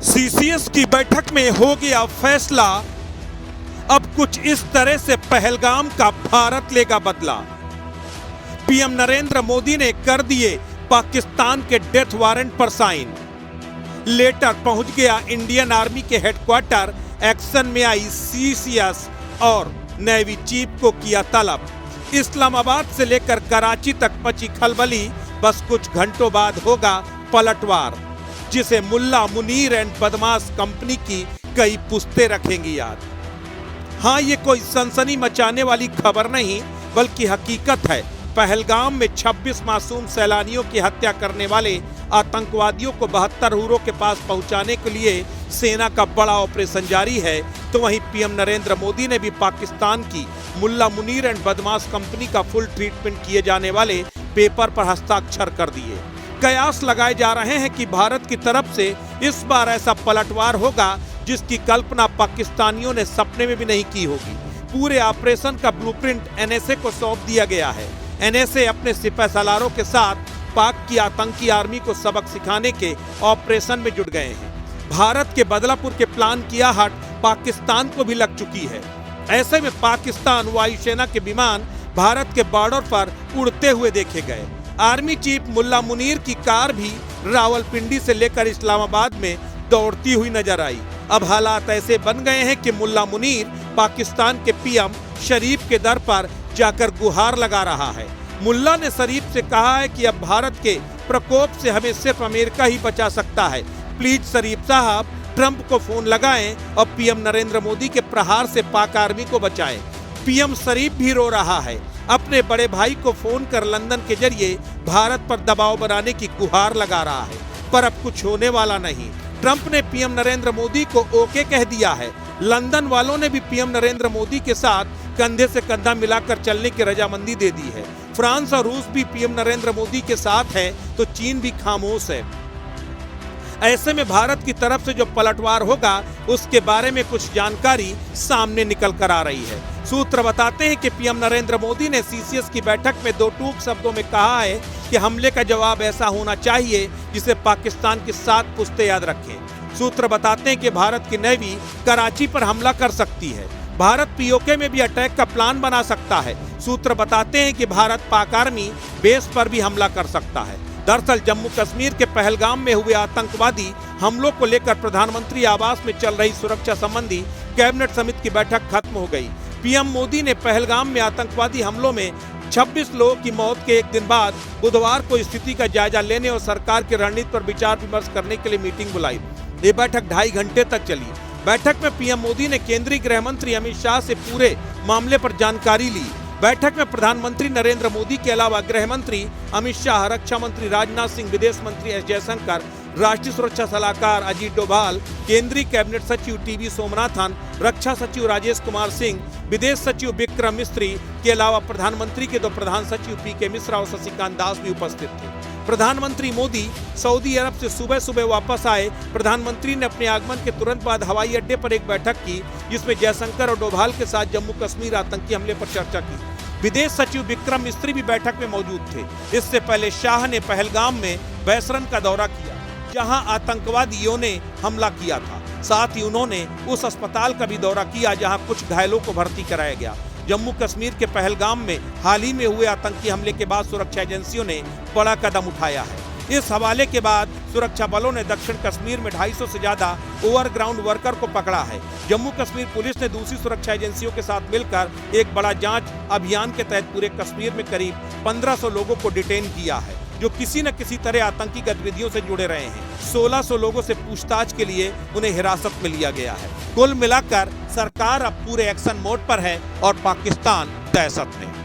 CCS की बैठक में हो गया फैसला। अब कुछ इस तरह से पहलगाम का भारत लेगा बदला। पीएम नरेंद्र मोदी ने कर दिए पाकिस्तान के डेथ वारंट पर साइन। लेटर पहुंच गया इंडियन आर्मी के हेडक्वार्टर। एक्शन में आई सीसीएस और नेवी चीफ को किया तलब। इस्लामाबाद से लेकर कराची तक मची खलबली। बस कुछ घंटों बाद होगा पलटवार, जिसे मुल्ला मुनीर एंड बदमाश कंपनी की कई पुश्तें रखेंगी याद। हाँ, ये कोई सनसनी मचाने वाली खबर नहीं, बल्कि हकीकत है। पहलगाम में 26 मासूम सैलानियों की हत्या करने वाले आतंकवादियों को 72 हुरों के पास पहुंचाने के लिए सेना का बड़ा ऑपरेशन जारी है। तो वहीं पीएम नरेंद्र मोदी ने भी पाकिस्तान की मुल्ला मुनीर एंड बदमाश कंपनी का फुल ट्रीटमेंट किए जाने वाले पेपर पर हस्ताक्षर कर दिए। कयास लगाए जा रहे हैं कि भारत की तरफ से इस बार ऐसा पलटवार होगा जिसकी कल्पना पाकिस्तानियों ने सपने में भी नहीं की होगी। पूरे ऑपरेशन का ब्लूप्रिंट एनएसए को सौंप दिया गया है। एनएसए अपने सिपह सालारों के साथ पाक की आतंकी आर्मी को सबक सिखाने के ऑपरेशन में जुट गए हैं। भारत के बदलापुर के प्लान की आहट पाकिस्तान को भी लग चुकी है। ऐसे में पाकिस्तान वायुसेना के विमान भारत के बॉर्डर पर उड़ते हुए देखे गए। आर्मी चीफ मुल्ला मुनीर की कार भी रावलपिंडी से लेकर इस्लामाबाद में दौड़ती हुई नजर आई। अब हालात ऐसे बन गए हैं कि मुल्ला मुनीर पाकिस्तान के पीएम शरीफ के दर पर जाकर गुहार लगा रहा है। मुल्ला ने शरीफ से कहा है कि अब भारत के प्रकोप से हमें सिर्फ अमेरिका ही बचा सकता है। प्लीज शरीफ साहब, ट्रंप को फोन लगाएं और पीएम नरेंद्र मोदी के प्रहार से पाक आर्मी को बचाएं। पीएम शरीफ भी रो रहा है। अपने बड़े भाई को फोन कर लंदन के जरिए भारत पर दबाव बनाने की गुहार लगा रहा है, पर अब कुछ होने वाला नहीं। ट्रंप ने पीएम नरेंद्र मोदी को ओके कह दिया है। लंदन वालों ने भी पीएम नरेंद्र मोदी के साथ कंधे से कंधा मिलाकर चलने की रजामंदी दे दी है। फ्रांस और रूस भी पीएम नरेंद्र मोदी के साथ है, तो चीन भी खामोश है। ऐसे में भारत की तरफ से जो पलटवार होगा उसके बारे में कुछ जानकारी सामने निकल कर आ रही है। सूत्र बताते हैं कि पीएम नरेंद्र मोदी ने सीसीएस की बैठक में दो टूक शब्दों में कहा है कि हमले का जवाब ऐसा होना चाहिए जिसे पाकिस्तान की 7 पुश्तें याद रखें। सूत्र बताते हैं कि भारत की नेवी कराची पर हमला कर सकती है। भारत पीओके में भी अटैक का प्लान बना सकता है। सूत्र बताते हैं कि भारत पाक आर्मी बेस पर भी हमला कर सकता है। दरअसल जम्मू कश्मीर के पहलगाम में हुए आतंकवादी हमलों को लेकर प्रधानमंत्री आवास में चल रही सुरक्षा संबंधी कैबिनेट समिति की बैठक खत्म हो गई। पीएम मोदी ने पहलगाम में आतंकवादी हमलों में 26 लोगों की मौत के एक दिन बाद बुधवार को स्थिति का जायजा लेने और सरकार की रणनीति पर विचार विमर्श करने के लिए मीटिंग बुलाई। ये बैठक 2.5 घंटे तक चली। बैठक में पीएम मोदी ने केंद्रीय गृह मंत्री अमित शाह से पूरे मामले पर जानकारी ली। बैठक में प्रधानमंत्री नरेंद्र मोदी के अलावा गृह मंत्री अमित शाह, रक्षा मंत्री राजनाथ सिंह, विदेश मंत्री एस जयशंकर, राष्ट्रीय सुरक्षा सलाहकार अजीत डोभाल, केंद्रीय कैबिनेट सचिव टीवी सोमनाथन, रक्षा सचिव राजेश कुमार सिंह, विदेश सचिव विक्रम मिस्त्री के अलावा प्रधानमंत्री के 2 प्रधान सचिव पीके मिश्रा और शशिकांत दास भी उपस्थित थे। प्रधानमंत्री मोदी सऊदी अरब से सुबह सुबह वापस आए। प्रधानमंत्री ने अपने आगमन के तुरंत बाद हवाई अड्डे पर एक बैठक की, जिसमें जयशंकर और डोभाल के साथ जम्मू कश्मीर आतंकी हमले पर चर्चा की। विदेश सचिव विक्रम मिस्त्री भी बैठक में मौजूद थे। इससे पहले शाह ने पहलगाम में बैसरन का दौरा किया, जहां आतंकवादियों ने हमला किया था। साथ ही उन्होंने उस अस्पताल का भी दौरा किया जहां कुछ घायलों को भर्ती कराया गया। जम्मू कश्मीर के पहलगाम में हाल ही में हुए आतंकी हमले के बाद सुरक्षा एजेंसियों ने बड़ा कदम उठाया है। इस हवाले के बाद सुरक्षा बलों ने दक्षिण कश्मीर में 250 से ज्यादा ओवरग्राउंड वर्कर को पकड़ा है। जम्मू कश्मीर पुलिस ने दूसरी सुरक्षा एजेंसियों के साथ मिलकर एक बड़ा जांच अभियान के तहत पूरे कश्मीर में करीब 1500 लोगों को डिटेन किया है, जो किसी न किसी तरह आतंकी गतिविधियों से जुड़े रहे हैं। 1600 लोगों से पूछताछ के लिए उन्हें हिरासत में लिया गया है। कुल मिलाकर सरकार अब पूरे एक्शन मोड पर है और पाकिस्तान दहशत में।